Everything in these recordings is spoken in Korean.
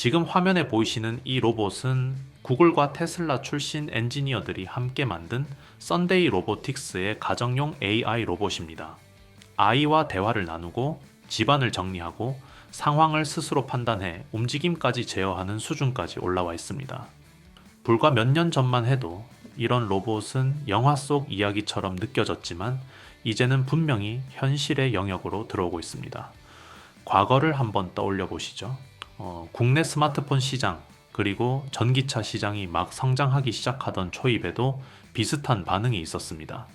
지금 화면에 보이시는 이 로봇은 구글과 테슬라 출신 엔지니어들이 함께 만든 썬데이 로보틱스의 가정용 AI 로봇입니다. 아이와 대화를 나누고 집안을 정리하고 상황을 스스로 판단해 움직임까지 제어하는 수준까지 올라와 있습니다. 불과 몇 년 전만 해도 이런 로봇은 영화 속 이야기처럼 느껴졌지만 이제는 분명히 현실의 영역으로 들어오고 있습니다. 과거를 한번 떠올려 보시죠. 국내 스마트폰 시장 그리고 전기차 시장이 막 성장하기 시작하던 초입에도 비슷한 반응이 있었습니다.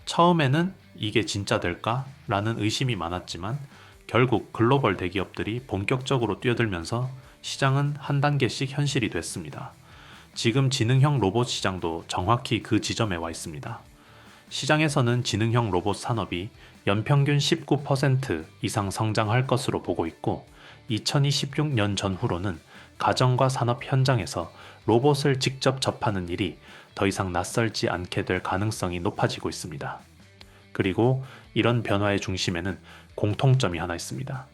처음에는 이게 진짜 될까? 라는 의심이 많았지만 결국 글로벌 대기업들이 본격적으로 뛰어들면서 시장은 한 단계씩 현실이 됐습니다. 지금 지능형 로봇 시장도 정확히 그 지점에 와 있습니다. 시장에서는 지능형 로봇 산업이 연평균 19% 이상 성장할 것으로 보고 있고 2026년 전후로는 가정과 산업 현장에서 로봇을 직접 접하는 일이 더 이상 낯설지 않게 될 가능성이 높아지고 있습니다. 그리고 이런 변화의 중심에는 공통점이 하나 있습니다.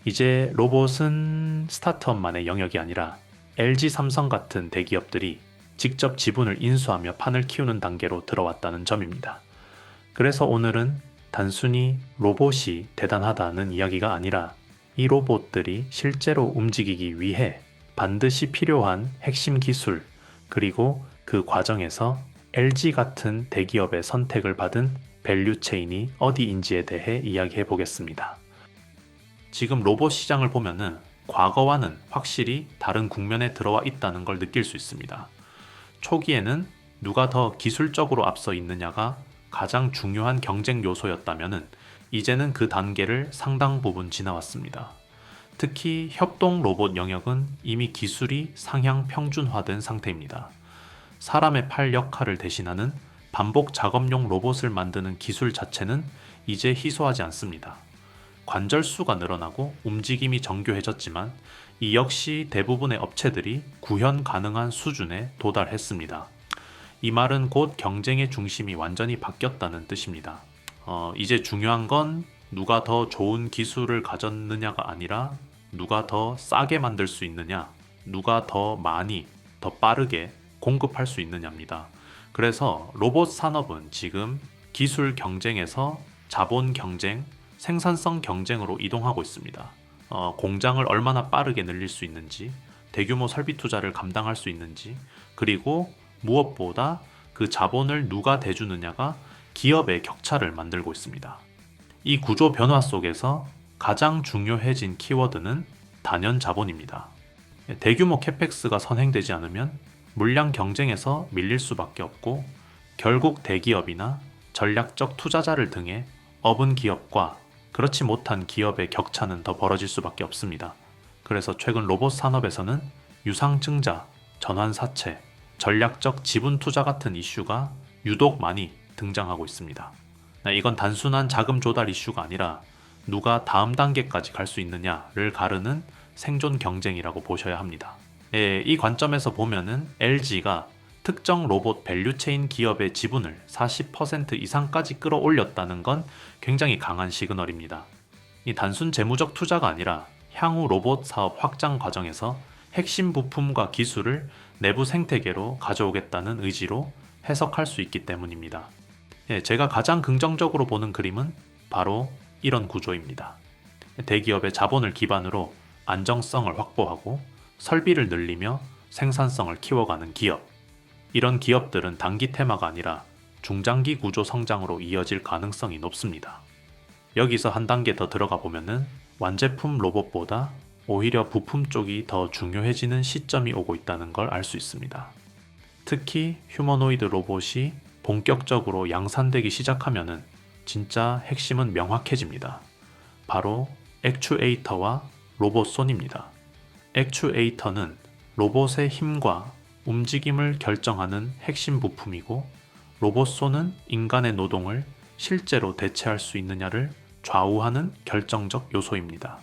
이제 로봇은 스타트업만의 영역이 아니라 LG 삼성 같은 대기업들이 직접 지분을 인수하며 판을 키우는 단계로 들어왔다는 점입니다. 그래서 오늘은 단순히 로봇이 대단하다는 이야기가 아니라 이 로봇들이 실제로 움직이기 위해 반드시 필요한 핵심 기술, 그리고 그 과정에서 LG 같은 대기업의 선택을 받은 밸류체인이 어디인지에 대해 이야기해 보겠습니다. 지금 로봇 시장을 보면은 과거와는 확실히 다른 국면에 들어와 있다는 걸 느낄 수 있습니다. 초기에는 누가 더 기술적으로 앞서 있느냐가 가장 중요한 경쟁 요소였다면은 이제는 그 단계를 상당 부분 지나왔습니다. 특히 협동 로봇 영역은 이미 기술이 상향 평준화된 상태입니다. 사람의 팔 역할을 대신하는 반복 작업용 로봇을 만드는 기술 자체는 이제 희소하지 않습니다. 관절 수가 늘어나고 움직임이 정교해졌지만 이 역시 대부분의 업체들이 구현 가능한 수준에 도달했습니다. 이 말은 곧 경쟁의 중심이 완전히 바뀌었다는 뜻입니다. 이제 중요한 건 누가 더 좋은 기술을 가졌느냐가 아니라 누가 더 싸게 만들 수 있느냐, 누가 더 많이, 더 빠르게 공급할 수 있느냐입니다. 그래서 로봇 산업은 지금 기술 경쟁에서 자본 경쟁, 생산성 경쟁으로 이동하고 있습니다. 공장을 얼마나 빠르게 늘릴 수 있는지, 대규모 설비 투자를 감당할 수 있는지, 그리고 무엇보다 그 자본을 누가 대주느냐가 기업의 격차를 만들고 있습니다. 이 구조 변화 속에서 가장 중요해진 키워드는 단연 자본입니다. 대규모 캐펙스가 선행되지 않으면 물량 경쟁에서 밀릴 수밖에 없고 결국 대기업이나 전략적 투자자를 등에 업은 기업과 그렇지 못한 기업의 격차는 더 벌어질 수밖에 없습니다. 그래서 최근 로봇 산업에서는 유상증자, 전환사채, 전략적 지분 투자 같은 이슈가 유독 많이 등장하고 있습니다. 이건 단순한 자금 조달 이슈가 아니라 누가 다음 단계까지 갈 수 있느냐를 가르는 생존 경쟁이라고 보셔야 합니다. 이 관점에서 보면은 LG가 특정 로봇 밸류체인 기업의 지분을 40% 이상까지 끌어올렸다는 건 굉장히 강한 시그널입니다. 이 단순 재무적 투자가 아니라 향후 로봇 사업 확장 과정에서 핵심 부품과 기술을 내부 생태계로 가져오겠다는 의지로 해석할 수 있기 때문입니다. 제가 가장 긍정적으로 보는 그림은 바로 이런 구조입니다. 대기업의 자본을 기반으로 안정성을 확보하고 설비를 늘리며 생산성을 키워가는 기업. 이런 기업들은 단기 테마가 아니라 중장기 구조 성장으로 이어질 가능성이 높습니다. 여기서 한 단계 더 들어가 보면은 완제품 로봇보다 오히려 부품 쪽이 더 중요해지는 시점이 오고 있다는 걸 알 수 있습니다. 특히 휴머노이드 로봇이 본격적으로 양산되기 시작하면은 진짜 핵심은 명확해집니다. 바로 액추에이터와 로봇손입니다. 액추에이터는 로봇의 힘과 움직임을 결정하는 핵심 부품이고 로봇손은 인간의 노동을 실제로 대체할 수 있느냐를 좌우하는 결정적 요소입니다.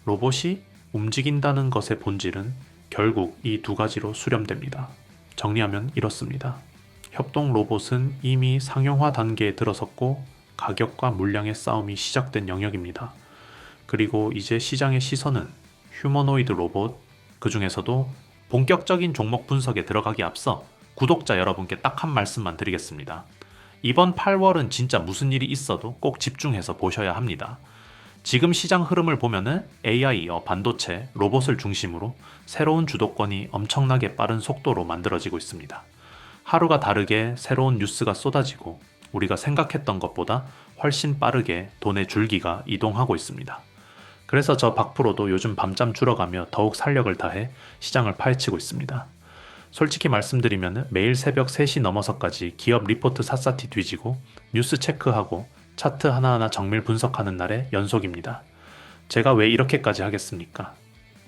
로봇이 움직인다는 것의 본질은 결국 이 두 가지로 수렴됩니다. 정리하면 이렇습니다. 협동 로봇은 이미 상용화 단계에 들어섰고 가격과 물량의 싸움이 시작된 영역입니다. 그리고 이제 시장의 시선은 휴머노이드 로봇, 그 중에서도 본격적인 종목 분석에 들어가기 앞서 구독자 여러분께 딱 한 말씀만 드리겠습니다. 이번 8월은 진짜 무슨 일이 있어도 꼭 집중해서 보셔야 합니다. 지금 시장 흐름을 보면은 AI, 반도체, 로봇을 중심으로 새로운 주도권이 엄청나게 빠른 속도로 만들어지고 있습니다. 하루가 다르게 새로운 뉴스가 쏟아지고 우리가 생각했던 것보다 훨씬 빠르게 돈의 줄기가 이동하고 있습니다. 그래서 저 박프로도 요즘 밤잠 줄어가며 더욱 살력을 다해 시장을 파헤치고 있습니다. 솔직히 말씀드리면 매일 새벽 3시 넘어서까지 기업 리포트 샅샅이 뒤지고 뉴스 체크하고 차트 하나하나 정밀 분석하는 날의 연속입니다. 제가 왜 이렇게까지 하겠습니까?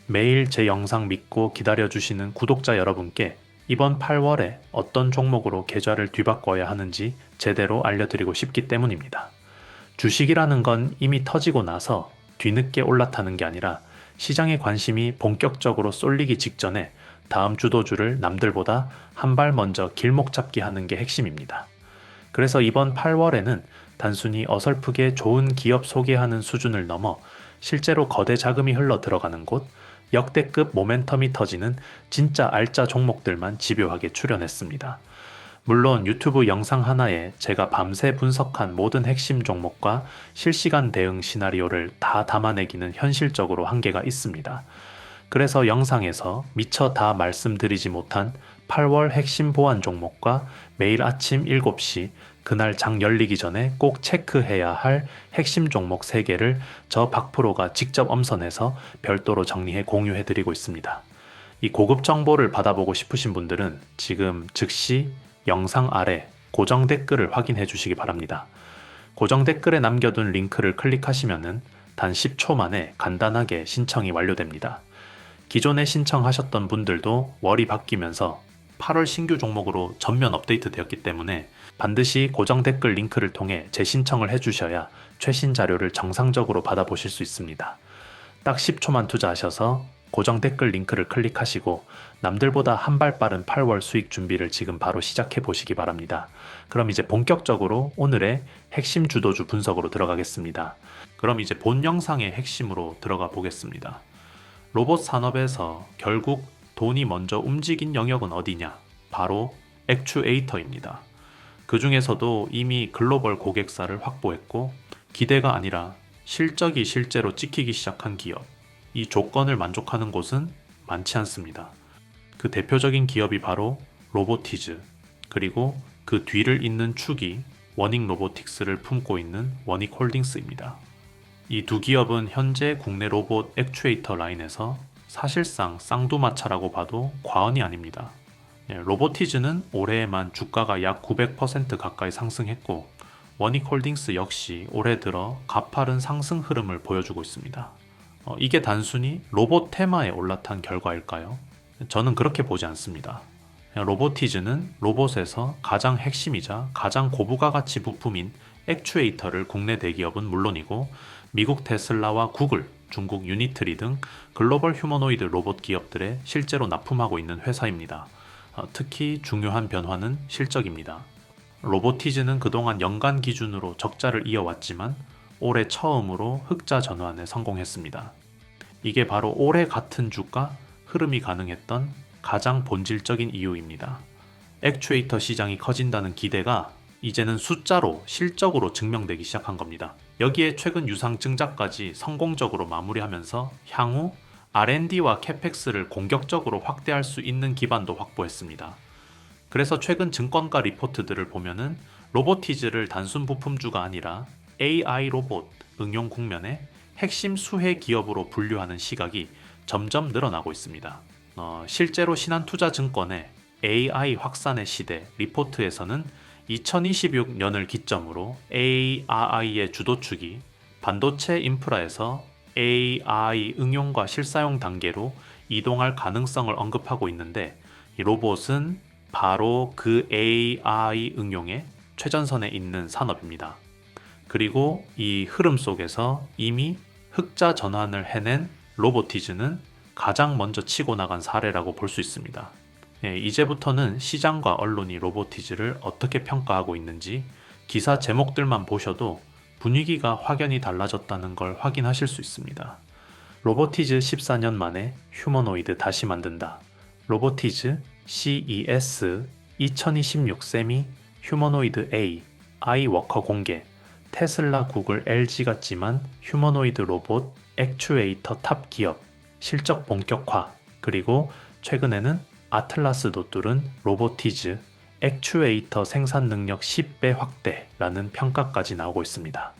매일 제 영상 믿고 기다려주시는 구독자 여러분께 이번 8월에 어떤 종목으로 계좌를 뒤바꿔야 하는지 제대로 알려드리고 싶기 때문입니다. 주식이라는 건 이미 터지고 나서 뒤늦게 올라타는 게 아니라 시장의 관심이 본격적으로 쏠리기 직전에 다음 주도주를 남들보다 한 발 먼저 길목 잡기 하는 게 핵심입니다. 그래서 이번 8월에는 단순히 어설프게 좋은 기업 소개하는 수준을 넘어 실제로 거대 자금이 흘러 들어가는 곳, 역대급 모멘텀이 터지는 진짜 알짜 종목들만 집요하게 출연했습니다. 물론 유튜브 영상 하나에 제가 밤새 분석한 모든 핵심 종목과 실시간 대응 시나리오를 다 담아내기는 현실적으로 한계가 있습니다. 그래서 영상에서 미처 다 말씀드리지 못한 8월 핵심 보안 종목과 매일 아침 7시 그날 장 열리기 전에 꼭 체크해야 할 핵심 종목 3개를 저 박프로가 직접 엄선해서 별도로 정리해 공유해드리고 있습니다. 이 고급 정보를 받아보고 싶으신 분들은 지금 즉시 영상 아래 고정 댓글을 확인해 주시기 바랍니다. 고정 댓글에 남겨둔 링크를 클릭하시면 단 10초 만에 간단하게 신청이 완료됩니다. 기존에 신청하셨던 분들도 월이 바뀌면서 8월 신규 종목으로 전면 업데이트 되었기 때문에 반드시 고정 댓글 링크를 통해 재신청을 해주셔야 최신 자료를 정상적으로 받아보실 수 있습니다. 딱 10초만 투자하셔서 고정 댓글 링크를 클릭하시고 남들보다 한 발 빠른 8월 수익 준비를 지금 바로 시작해 보시기 바랍니다. 그럼 이제 본격적으로 오늘의 핵심 주도주 분석으로 들어가겠습니다. 그럼 이제 본 영상의 핵심으로 들어가 보겠습니다. 로봇 산업에서 결국 돈이 먼저 움직인 영역은 어디냐? 바로 액추에이터입니다. 그 중에서도 이미 글로벌 고객사를 확보했고 기대가 아니라 실적이 실제로 찍히기 시작한 기업, 이 조건을 만족하는 곳은 많지 않습니다. 그 대표적인 기업이 바로 로보티즈, 그리고 그 뒤를 잇는 축이 워닉 로보틱스를 품고 있는 워닉홀딩스입니다. 이 두 기업은 현재 국내 로봇 액추에이터 라인에서 사실상 쌍두마차라고 봐도 과언이 아닙니다. 로보티즈는 올해에만 주가가 약 900% 가까이 상승했고 워닉홀딩스 역시 올해 들어 가파른 상승 흐름을 보여주고 있습니다. 이게 단순히 로봇 테마에 올라탄 결과일까요? 저는 그렇게 보지 않습니다. 로보티즈는 로봇에서 가장 핵심이자 가장 고부가 가치 부품인 액추에이터를 국내 대기업은 물론이고 미국 테슬라와 구글, 중국 유니트리 등 글로벌 휴머노이드 로봇 기업들에 실제로 납품하고 있는 회사입니다. 특히 중요한 변화는 실적입니다. 로보티즈는 그동안 연간 기준으로 적자를 이어왔지만 올해 처음으로 흑자 전환에 성공했습니다. 이게 바로 올해 같은 주가 흐름이 가능했던 가장 본질적인 이유입니다. 액추에이터 시장이 커진다는 기대가 이제는 숫자로 실적으로 증명되기 시작한 겁니다. 여기에 최근 유상 증자까지 성공적으로 마무리하면서 향후 R&D와 캐펙스를 공격적으로 확대할 수 있는 기반도 확보했습니다. 그래서 최근 증권가 리포트들을 보면은 로보티즈를 단순 부품주가 아니라 AI 로봇 응용 국면의 핵심 수혜 기업으로 분류하는 시각이 점점 늘어나고 있습니다. 실제로 신한투자증권의 AI 확산의 시대 리포트에서는 2026년을 기점으로 AI의 주도축이 반도체 인프라에서 AI 응용과 실사용 단계로 이동할 가능성을 언급하고 있는데 이 로봇은 바로 그 AI 응용의 최전선에 있는 산업입니다. 그리고 이 흐름 속에서 이미 흑자 전환을 해낸 로보티즈는 가장 먼저 치고 나간 사례라고 볼 수 있습니다. 이제부터는 시장과 언론이 로보티즈를 어떻게 평가하고 있는지 기사 제목들만 보셔도 분위기가 확연히 달라졌다는 걸 확인하실 수 있습니다. 로보티즈 14년 만에 휴머노이드 다시 만든다. 로보티즈 CES 2026 세미 휴머노이드 A 아이워커 공개. 테슬라, 구글, LG 같지만 휴머노이드 로봇 액추에이터 탑 기업 실적 본격화. 그리고 최근에는 아틀라스도 뚫은 로보티즈 액추에이터 생산 능력 10배 확대라는 평가까지 나오고 있습니다.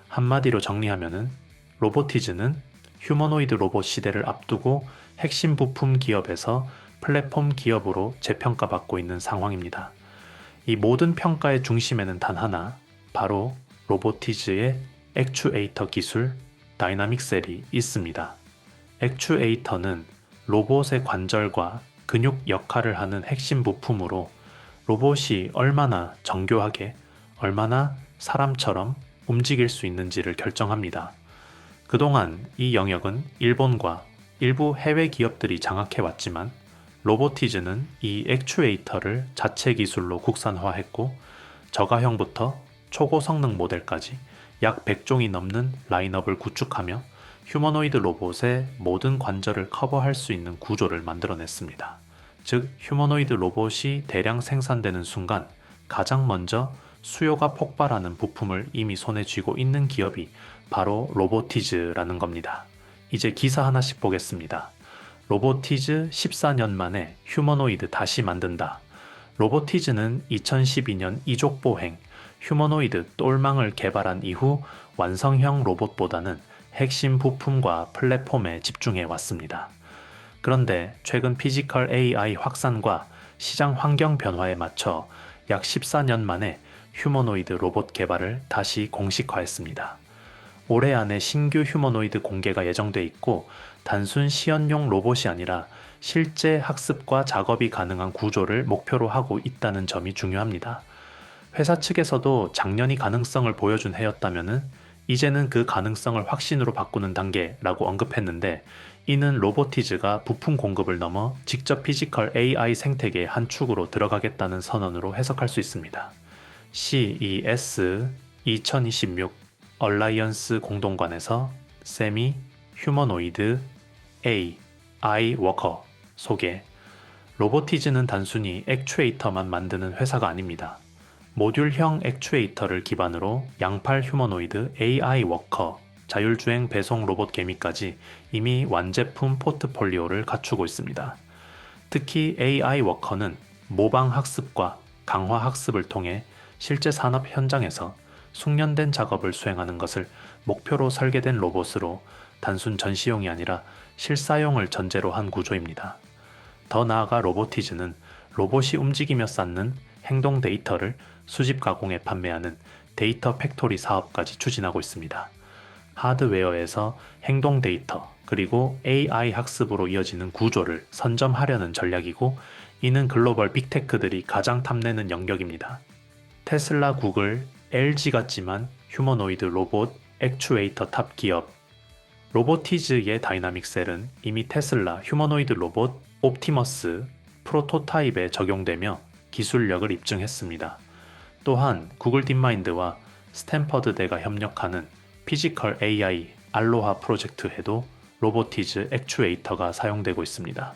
한마디로 정리하면은 로보티즈는 휴머노이드 로봇 시대를 앞두고 핵심 부품 기업에서 플랫폼 기업으로 재평가받고 있는 상황입니다. 이 모든 평가의 중심에는 단 하나, 바로 로보티즈의 액추에이터 기술 다이나믹셀이 있습니다. 액추에이터는 로봇의 관절과 근육 역할을 하는 핵심 부품으로 로봇이 얼마나 정교하게, 얼마나 사람처럼 움직일 수 있는지를 결정합니다. 그동안 이 영역은 일본과 일부 해외 기업들이 장악해왔지만 로보티즈는 이 액추에이터를 자체 기술로 국산화했고 저가형부터 초고 성능 모델까지 약 100종이 넘는 라인업을 구축하며 휴머노이드 로봇의 모든 관절을 커버할 수 있는 구조를 만들어냈습니다. 즉, 휴머노이드 로봇이 대량 생산되는 순간 가장 먼저 수요가 폭발하는 부품을 이미 손에 쥐고 있는 기업이 바로 로보티즈라는 겁니다. 이제 기사 하나씩 보겠습니다. 로보티즈 14년 만에 휴머노이드 다시 만든다. 로보티즈는 2012년 이족보행 휴머노이드 똘망을 개발한 이후 완성형 로봇보다는 핵심 부품과 플랫폼에 집중해 왔습니다. 그런데 최근 피지컬 AI 확산과 시장 환경 변화에 맞춰 약 14년 만에 휴머노이드 로봇 개발을 다시 공식화했습니다. 올해 안에 신규 휴머노이드 공개가 예정돼 있고 단순 시연용 로봇이 아니라 실제 학습과 작업이 가능한 구조를 목표로 하고 있다는 점이 중요합니다. 회사 측에서도 작년이 가능성을 보여준 해였다면은 이제는 그 가능성을 확신으로 바꾸는 단계라고 언급했는데 이는 로보티즈가 부품 공급을 넘어 직접 피지컬 AI 생태계의 한 축으로 들어가겠다는 선언으로 해석할 수 있습니다. CES 2026 얼라이언스 공동관에서 세미 휴머노이드 A 아이워커 소개. 로보티즈는 단순히 액추에이터만 만드는 회사가 아닙니다. 모듈형 액추에이터를 기반으로 양팔 휴머노이드 AI 워커, 자율주행 배송 로봇 개미까지 이미 완제품 포트폴리오를 갖추고 있습니다. 특히 AI 워커는 모방 학습과 강화 학습을 통해 실제 산업 현장에서 숙련된 작업을 수행하는 것을 목표로 설계된 로봇으로 단순 전시용이 아니라 실사용을 전제로 한 구조입니다. 더 나아가 로보티즈는 로봇이 움직이며 쌓는 행동 데이터를 수집 가공해 판매하는 데이터 팩토리 사업까지 추진하고 있습니다. 하드웨어에서 행동 데이터 그리고 AI 학습으로 이어지는 구조를 선점하려는 전략이고 이는 글로벌 빅테크들이 가장 탐내는 영역입니다. 테슬라, 구글, LG 같지만 휴머노이드 로봇 액추에이터 탑 기업 로보티즈의 다이나믹셀은 이미 테슬라 휴머노이드 로봇 옵티머스 프로토타입에 적용되며 기술력을 입증했습니다. 또한 구글 딥마인드와 스탠퍼드대가 협력하는 피지컬 AI 알로하 프로젝트에도 로보티즈 액추에이터가 사용되고 있습니다.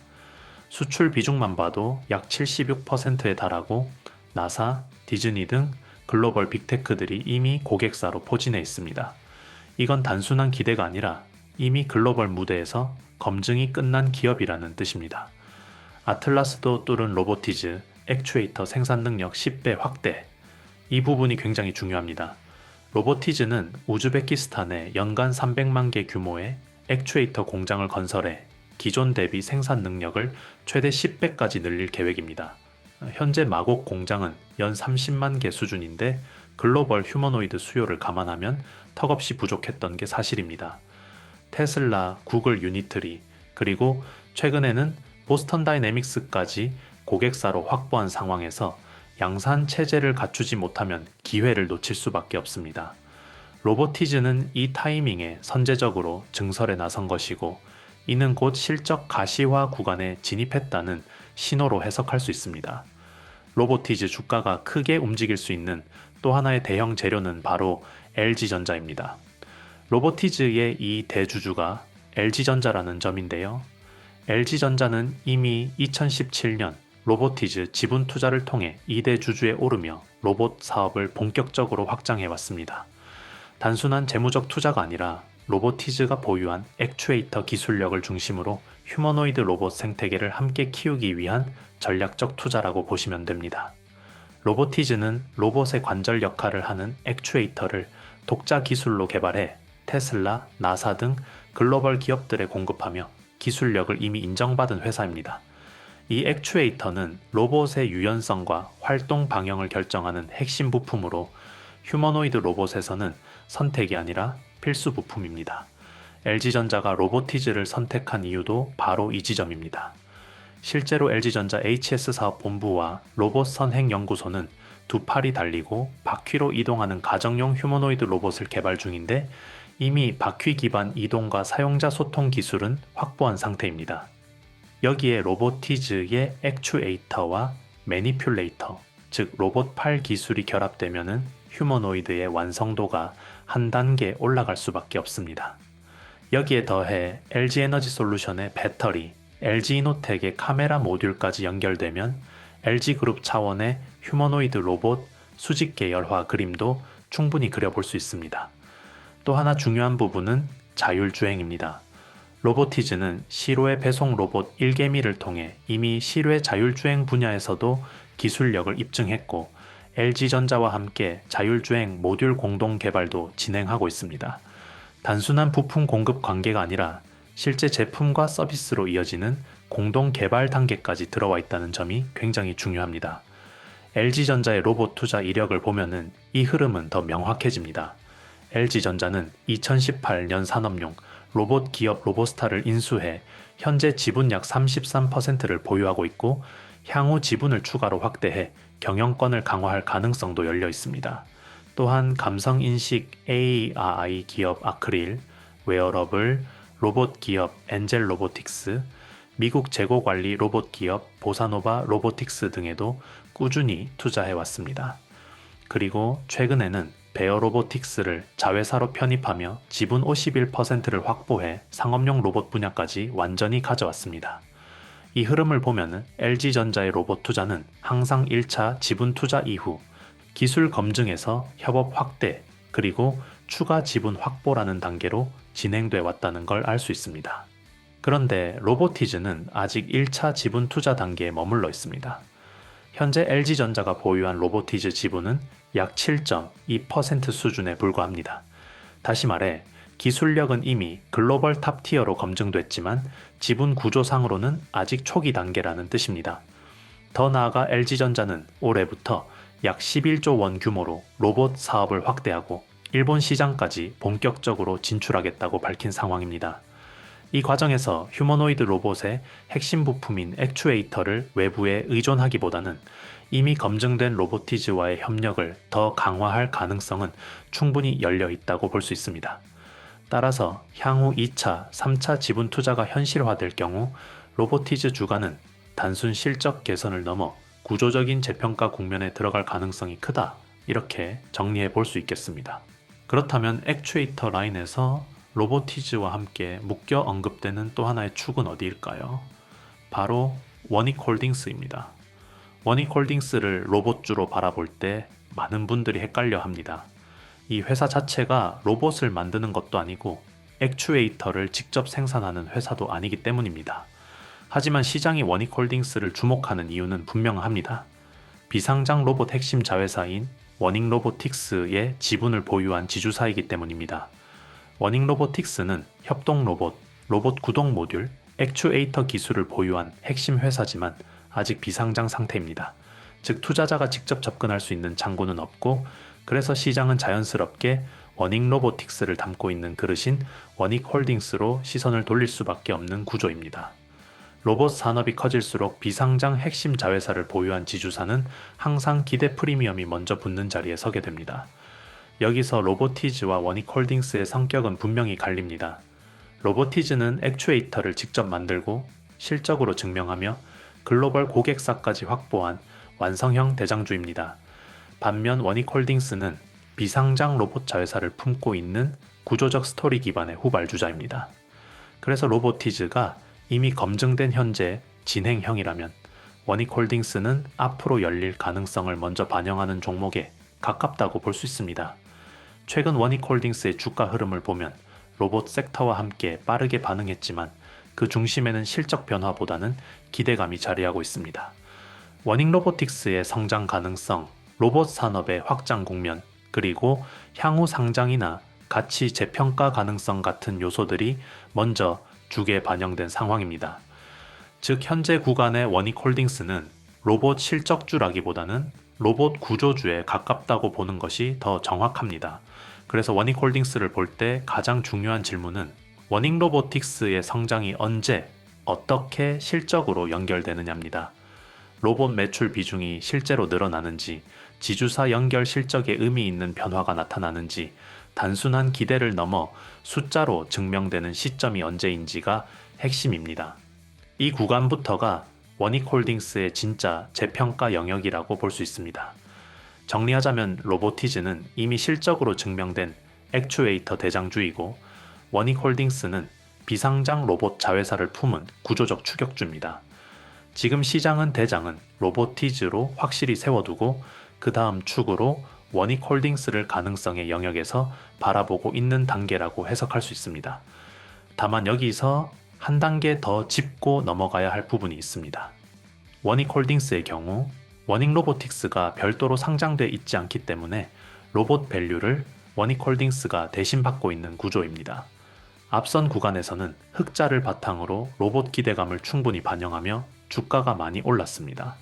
수출 비중만 봐도 약 76%에 달하고 나사, 디즈니 등 글로벌 빅테크들이 이미 고객사로 포진해 있습니다. 이건 단순한 기대가 아니라 이미 글로벌 무대에서 검증이 끝난 기업이라는 뜻입니다. 아틀라스도 뚫은 로보티즈 액추에이터 생산 능력 10배 확대. 이 부분이 굉장히 중요합니다. 로보티즈는 우즈베키스탄에 연간 300만 개 규모의 액추에이터 공장을 건설해 기존 대비 생산 능력을 최대 10배까지 늘릴 계획입니다. 현재 마곡 공장은 연 30만 개 수준인데 글로벌 휴머노이드 수요를 감안하면 턱없이 부족했던 게 사실입니다. 테슬라, 구글 유니트리, 그리고 최근에는 보스턴 다이내믹스까지 고객사로 확보한 상황에서 양산 체제를 갖추지 못하면 기회를 놓칠 수밖에 없습니다. 로보티즈는 이 타이밍에 선제적으로 증설에 나선 것이고 이는 곧 실적 가시화 구간에 진입했다는 신호로 해석할 수 있습니다. 로보티즈 주가가 크게 움직일 수 있는 또 하나의 대형 재료는 바로 LG전자입니다. 로보티즈의 이 대주주가 LG전자라는 점인데요. LG전자는 이미 2017년 로보티즈 지분 투자를 통해 2대 주주에 오르며 로봇 사업을 본격적으로 확장해 왔습니다. 단순한 재무적 투자가 아니라 로보티즈가 보유한 액추에이터 기술력을 중심으로 휴머노이드 로봇 생태계를 함께 키우기 위한 전략적 투자라고 보시면 됩니다. 로보티즈는 로봇의 관절 역할을 하는 액추에이터를 독자 기술로 개발해 테슬라, 나사 등 글로벌 기업들에 공급하며 기술력을 이미 인정받은 회사입니다. 이 액추에이터는 로봇의 유연성과 활동 방향을 결정하는 핵심 부품으로 휴머노이드 로봇에서는 선택이 아니라 필수 부품입니다. LG전자가 로보티즈를 선택한 이유도 바로 이 지점입니다. 실제로 LG전자 HS사업본부와 로봇 선행연구소는 두 팔이 달리고 바퀴로 이동하는 가정용 휴머노이드 로봇을 개발 중인데 이미 바퀴 기반 이동과 사용자 소통 기술은 확보한 상태입니다. 여기에 로보티즈의 액추에이터와 매니퓰레이터, 즉 로봇 팔 기술이 결합되면은 휴머노이드의 완성도가 한 단계 올라갈 수밖에 없습니다. 여기에 더해 LG에너지솔루션의 배터리, LG이노텍의 카메라 모듈까지 연결되면 LG그룹 차원의 휴머노이드 로봇 수직 계열화 그림도 충분히 그려볼 수 있습니다. 또 하나 중요한 부분은 자율주행입니다. 로보티즈는 시로의 배송 로봇 1개미를 통해 이미 시로의 자율주행 분야에서도 기술력을 입증했고 LG전자와 함께 자율주행 모듈 공동 개발도 진행하고 있습니다. 단순한 부품 공급 관계가 아니라 실제 제품과 서비스로 이어지는 공동 개발 단계까지 들어와 있다는 점이 굉장히 중요합니다. LG전자의 로봇 투자 이력을 보면은 이 흐름은 더 명확해집니다. LG전자는 2018년 산업용 로봇 기업 로보스타를 인수해 현재 지분 약 33%를 보유하고 있고 향후 지분을 추가로 확대해 경영권을 강화할 가능성도 열려 있습니다. 또한 감성인식 AI 기업 아크릴, 웨어러블, 로봇 기업 엔젤 로보틱스, 미국 재고관리 로봇 기업 보사노바 로보틱스 등에도 꾸준히 투자해왔습니다. 그리고 최근에는 베어 로보틱스를 자회사로 편입하며 지분 51%를 확보해 상업용 로봇 분야까지 완전히 가져왔습니다. 이 흐름을 보면 LG전자의 로봇 투자는 항상 1차 지분 투자 이후 기술 검증에서 협업 확대 그리고 추가 지분 확보라는 단계로 진행돼 왔다는 걸 알 수 있습니다. 그런데 로보티즈는 아직 1차 지분 투자 단계에 머물러 있습니다. 현재 LG전자가 보유한 로보티즈 지분은 약 7.2% 수준에 불과합니다. 다시 말해 기술력은 이미 글로벌 탑티어로 검증됐지만 지분 구조상으로는 아직 초기 단계라는 뜻입니다. 더 나아가 LG전자는 올해부터 약 11조 원 규모로 로봇 사업을 확대하고 일본 시장까지 본격적으로 진출하겠다고 밝힌 상황입니다. 이 과정에서 휴머노이드 로봇의 핵심 부품인 액추에이터를 외부에 의존하기보다는 이미 검증된 로보티즈와의 협력을 더 강화할 가능성은 충분히 열려 있다고 볼 수 있습니다. 따라서 향후 2차, 3차 지분 투자가 현실화될 경우 로보티즈 주가는 단순 실적 개선을 넘어 구조적인 재평가 국면에 들어갈 가능성이 크다. 이렇게 정리해 볼 수 있겠습니다. 그렇다면 액추에이터 라인에서 로보티즈와 함께 묶여 언급되는 또 하나의 축은 어디일까요? 바로 원익홀딩스입니다. 원익홀딩스를 로봇주로 바라볼 때 많은 분들이 헷갈려 합니다. 이 회사 자체가 로봇을 만드는 것도 아니고 액추에이터를 직접 생산하는 회사도 아니기 때문입니다. 하지만 시장이 원익홀딩스를 주목하는 이유는 분명합니다. 비상장 로봇 핵심 자회사인 워닝로보틱스의 지분을 보유한 지주사이기 때문입니다. 워닝로보틱스는 협동 로봇, 로봇 구동 모듈, 액추에이터 기술을 보유한 핵심 회사지만 아직 비상장 상태입니다. 즉 투자자가 직접 접근할 수 있는 창구는 없고 그래서 시장은 자연스럽게 워닝로보틱스를 담고 있는 그릇인 원익홀딩스로 시선을 돌릴 수밖에 없는 구조입니다. 로봇 산업이 커질수록 비상장 핵심 자회사를 보유한 지주사는 항상 기대 프리미엄이 먼저 붙는 자리에 서게 됩니다. 여기서 로보티즈와 원익홀딩스의 성격은 분명히 갈립니다. 로보티즈는 액추에이터를 직접 만들고 실적으로 증명하며 글로벌 고객사까지 확보한 완성형 대장주입니다. 반면 원익홀딩스는 비상장 로봇 자회사를 품고 있는 구조적 스토리 기반의 후발주자입니다. 그래서 로보티즈가 이미 검증된 현재 진행형이라면 원익홀딩스는 앞으로 열릴 가능성을 먼저 반영하는 종목에 가깝다고 볼 수 있습니다. 최근 원익홀딩스의 주가 흐름을 보면 로봇 섹터와 함께 빠르게 반응했지만 그 중심에는 실적 변화보다는 기대감이 자리하고 있습니다. 원익로보틱스의 성장 가능성, 로봇 산업의 확장 국면, 그리고 향후 상장이나 가치 재평가 가능성 같은 요소들이 먼저 주가에 반영된 상황입니다. 즉 현재 구간의 원익홀딩스는 로봇 실적주라기보다는 로봇 구조주에 가깝다고 보는 것이 더 정확합니다. 그래서 원익홀딩스를 볼 때 가장 중요한 질문은 원익로보틱스의 성장이 언제, 어떻게 실적으로 연결되느냐입니다. 로봇 매출 비중이 실제로 늘어나는지, 지주사 연결 실적에 의미 있는 변화가 나타나는지, 단순한 기대를 넘어 숫자로 증명되는 시점이 언제인지가 핵심입니다. 이 구간부터가 원익홀딩스의 진짜 재평가 영역이라고 볼 수 있습니다. 정리하자면 로보티즈는 이미 실적으로 증명된 액추에이터 대장주이고 원익홀딩스는 비상장 로봇 자회사를 품은 구조적 추격주입니다. 지금 시장은 대장은 로보티즈로 확실히 세워두고 그 다음 축으로 원익홀딩스를 가능성의 영역에서 바라보고 있는 단계라고 해석할 수 있습니다. 다만 여기서 한 단계 더 짚고 넘어가야 할 부분이 있습니다. 원익홀딩스의 경우 원익로보틱스가 별도로 상장돼 있지 않기 때문에 로봇 밸류를 원익홀딩스가 대신 받고 있는 구조입니다. 앞선 구간에서는 흑자를 바탕으로 로봇 기대감을 충분히 반영하며 주가가 많이 올랐습니다.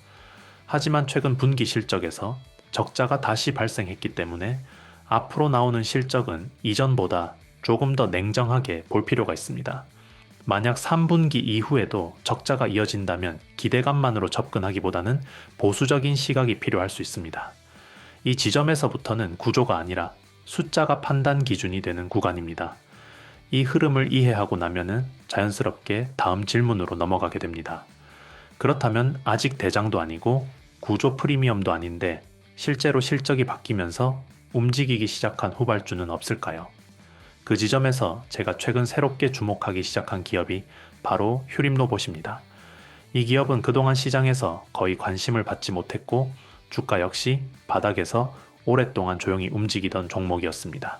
하지만 최근 분기 실적에서 적자가 다시 발생했기 때문에 앞으로 나오는 실적은 이전보다 조금 더 냉정하게 볼 필요가 있습니다. 만약 3분기 이후에도 적자가 이어진다면 기대감만으로 접근하기보다는 보수적인 시각이 필요할 수 있습니다. 이 지점에서부터는 구조가 아니라 숫자가 판단 기준이 되는 구간입니다. 이 흐름을 이해하고 나면은 자연스럽게 다음 질문으로 넘어가게 됩니다. 그렇다면 아직 대장도 아니고 구조 프리미엄도 아닌데 실제로 실적이 바뀌면서 움직이기 시작한 후발주는 없을까요? 그 지점에서 제가 최근 새롭게 주목하기 시작한 기업이 바로 휴림로봇입니다. 이 기업은 그동안 시장에서 거의 관심을 받지 못했고 주가 역시 바닥에서 오랫동안 조용히 움직이던 종목이었습니다.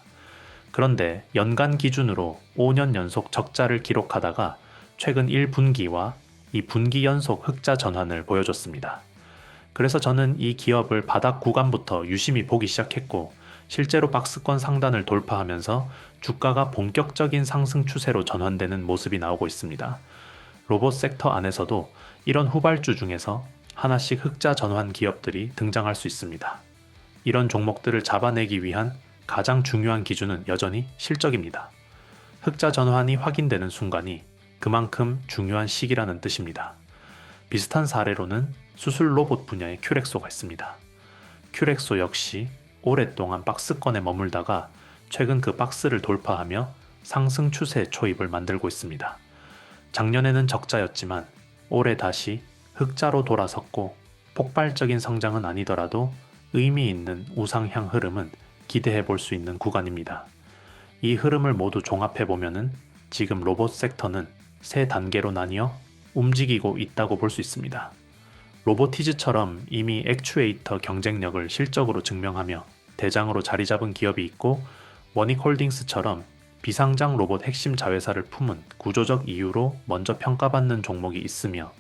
그런데 연간 기준으로 5년 연속 적자를 기록하다가 최근 1분기와 2분기 연속 흑자 전환을 보여줬습니다. 그래서 저는 이 기업을 바닥 구간부터 유심히 보기 시작했고 실제로 박스권 상단을 돌파하면서 주가가 본격적인 상승 추세로 전환되는 모습이 나오고 있습니다. 로봇 섹터 안에서도 이런 후발주 중에서 하나씩 흑자 전환 기업들이 등장할 수 있습니다. 이런 종목들을 잡아내기 위한 가장 중요한 기준은 여전히 실적입니다. 흑자 전환이 확인되는 순간이 그만큼 중요한 시기라는 뜻입니다. 비슷한 사례로는 수술 로봇 분야의 큐렉소가 있습니다. 큐렉소 역시 오랫동안 박스권에 머물다가 최근 그 박스를 돌파하며 상승 추세 초입을 만들고 있습니다. 작년에는 적자였지만 올해 다시 흑자로 돌아섰고 폭발적인 성장은 아니더라도 의미 있는 우상향 흐름은 기대해 볼 수 있는 구간입니다. 이 흐름을 모두 종합해 보면은 지금 로봇 섹터는 세 단계로 나뉘어 움직이고 있다고 볼 수 있습니다. 로보티즈처럼 이미 액추에이터 경쟁력을 실적으로 증명하며 대장으로 자리 잡은 기업이 있고 원익홀딩스처럼 비상장 로봇 핵심 자회사를 품은 구조적 이유로 먼저 평가받는 종목이 있으며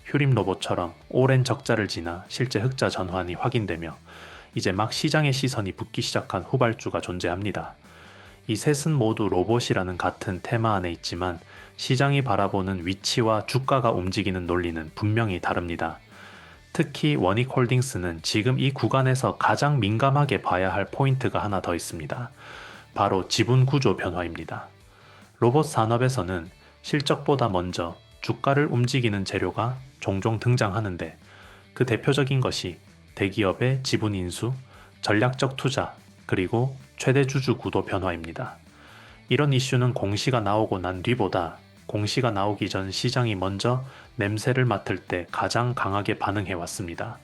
휴림로봇처럼 오랜 적자를 지나 실제 흑자 전환이 확인되며 이제 막 시장의 시선이 붙기 시작한 후발주가 존재합니다. 이 셋은 모두 로봇이라는 같은 테마 안에 있지만 시장이 바라보는 위치와 주가가 움직이는 논리는 분명히 다릅니다. 특히 원익홀딩스는 지금 이 구간에서 가장 민감하게 봐야 할 포인트가 하나 더 있습니다. 바로 지분 구조 변화입니다. 로봇 산업에서는 실적보다 먼저 주가를 움직이는 재료가 종종 등장하는데 그 대표적인 것이 대기업의 지분 인수, 전략적 투자, 그리고 최대 주주 구도 변화입니다. 이런 이슈는 공시가 나오고 난 뒤보다 공시가 나오기 전 시장이 먼저 냄새를 맡을 때 가장 강하게 반응해 왔습니다.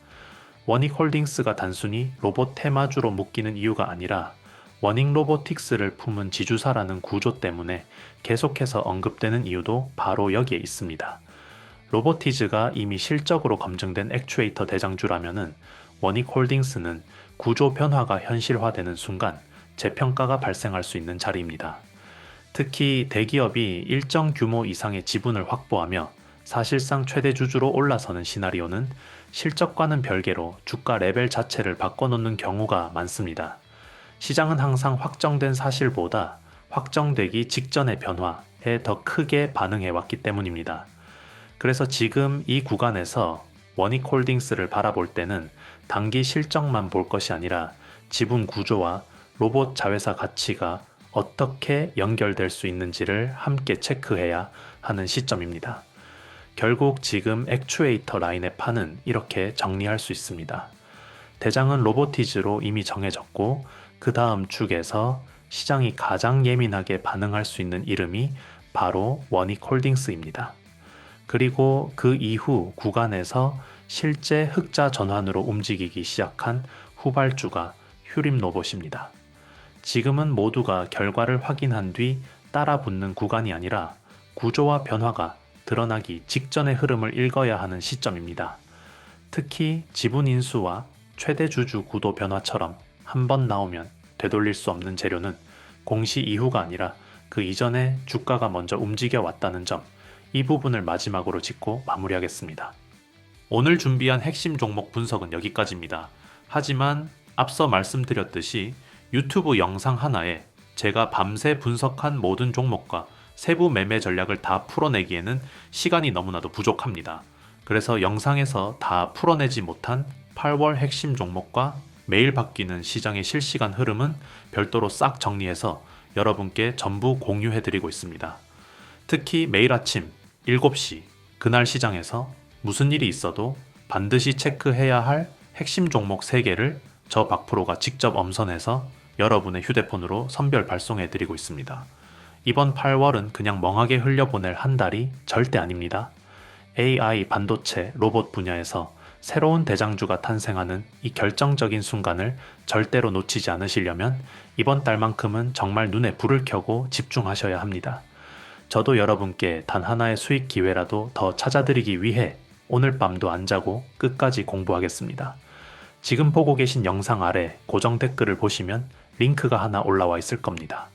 원익홀딩스가 단순히 로봇 테마주로 묶이는 이유가 아니라 워닝 로보틱스를 품은 지주사라는 구조 때문에 계속해서 언급되는 이유도 바로 여기에 있습니다. 로보티즈가 이미 실적으로 검증된 액추에이터 대장주라면은 워닉홀딩스는 구조 변화가 현실화되는 순간 재평가가 발생할 수 있는 자리입니다. 특히 대기업이 일정 규모 이상의 지분을 확보하며 사실상 최대 주주로 올라서는 시나리오는 실적과는 별개로 주가 레벨 자체를 바꿔놓는 경우가 많습니다. 시장은 항상 확정된 사실보다 확정되기 직전의 변화에 더 크게 반응해 왔기 때문입니다. 그래서 지금 이 구간에서 워닉홀딩스를 바라볼 때는 단기 실적만 볼 것이 아니라 지분 구조와 로봇 자회사 가치가 어떻게 연결될 수 있는지를 함께 체크해야 하는 시점입니다. 결국 지금 액추에이터 라인의 판은 이렇게 정리할 수 있습니다. 대장은 로보티즈로 이미 정해졌고 그 다음 축에서 시장이 가장 예민하게 반응할 수 있는 이름이 바로 워닉홀딩스입니다. 그리고 그 이후 구간에서 실제 흑자 전환으로 움직이기 시작한 후발주가 휴림 로봇입니다. 지금은 모두가 결과를 확인한 뒤 따라 붙는 구간이 아니라 구조와 변화가 드러나기 직전의 흐름을 읽어야 하는 시점입니다. 특히 지분 인수와 최대 주주 구도 변화처럼 한 번 나오면 되돌릴 수 없는 재료는 공시 이후가 아니라 그 이전에 주가가 먼저 움직여 왔다는 점, 이 부분을 마지막으로 짚고 마무리하겠습니다. 오늘 준비한 핵심 종목 분석은 여기까지입니다. 하지만 앞서 말씀드렸듯이 유튜브 영상 하나에 제가 밤새 분석한 모든 종목과 세부 매매 전략을 다 풀어내기에는 시간이 너무나도 부족합니다. 그래서 영상에서 다 풀어내지 못한 8월 핵심 종목과 매일 바뀌는 시장의 실시간 흐름은 별도로 싹 정리해서 여러분께 전부 공유해드리고 있습니다. 특히 매일 아침 7시 그날 시장에서 무슨 일이 있어도 반드시 체크해야 할 핵심 종목 3개를 저 박프로가 직접 엄선해서 여러분의 휴대폰으로 선별 발송해드리고 있습니다. 이번 8월은 그냥 멍하게 흘려보낼 한 달이 절대 아닙니다. AI, 반도체, 로봇 분야에서 새로운 대장주가 탄생하는 이 결정적인 순간을 절대로 놓치지 않으시려면 이번 달만큼은 정말 눈에 불을 켜고 집중하셔야 합니다. 저도 여러분께 단 하나의 수익 기회라도 더 찾아드리기 위해 오늘 밤도 안 자고 끝까지 공부하겠습니다. 지금 보고 계신 영상 아래 고정 댓글을 보시면 링크가 하나 올라와 있을 겁니다.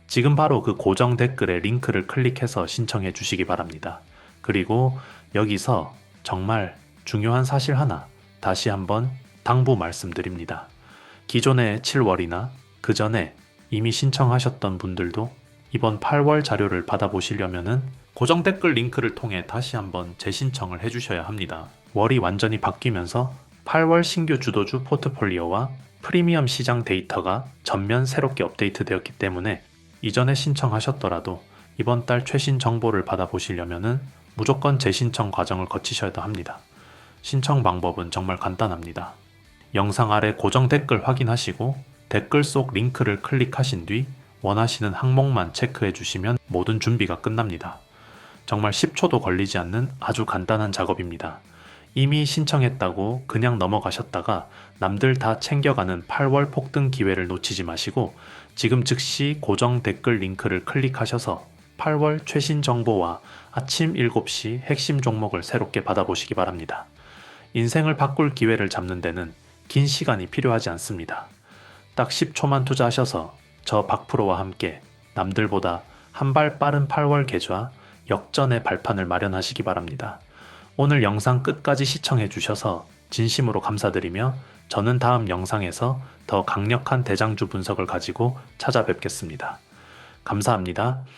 지금 바로 그 고정 댓글에 링크를 클릭해서 신청해 주시기 바랍니다. 그리고 여기서 정말 중요한 사실 하나 다시 한번 당부 말씀드립니다. 기존의 7월이나 그 전에 이미 신청하셨던 분들도 이번 8월 자료를 받아보시려면은 고정 댓글 링크를 통해 다시 한번 재신청을 해주셔야 합니다. 월이 완전히 바뀌면서 8월 신규 주도주 포트폴리오와 프리미엄 시장 데이터가 전면 새롭게 업데이트되었기 때문에 이전에 신청하셨더라도 이번 달 최신 정보를 받아보시려면은 무조건 재신청 과정을 거치셔야 합니다. 신청 방법은 정말 간단합니다. 영상 아래 고정 댓글 확인하시고 댓글 속 링크를 클릭하신 뒤 원하시는 항목만 체크해 주시면 모든 준비가 끝납니다. 정말 10초도 걸리지 않는 아주 간단한 작업입니다. 이미 신청했다고 그냥 넘어가셨다가 남들 다 챙겨가는 8월 폭등 기회를 놓치지 마시고 지금 즉시 고정 댓글 링크를 클릭하셔서 8월 최신 정보와 아침 7시 핵심 종목을 새롭게 받아보시기 바랍니다. 인생을 바꿀 기회를 잡는 데는 긴 시간이 필요하지 않습니다. 딱 10초만 투자하셔서 저 박프로와 함께 남들보다 한 발 빠른 8월 계좌 역전의 발판을 마련하시기 바랍니다. 오늘 영상 끝까지 시청해 주셔서 진심으로 감사드리며 저는 다음 영상에서 더 강력한 대장주 분석을 가지고 찾아뵙겠습니다. 감사합니다.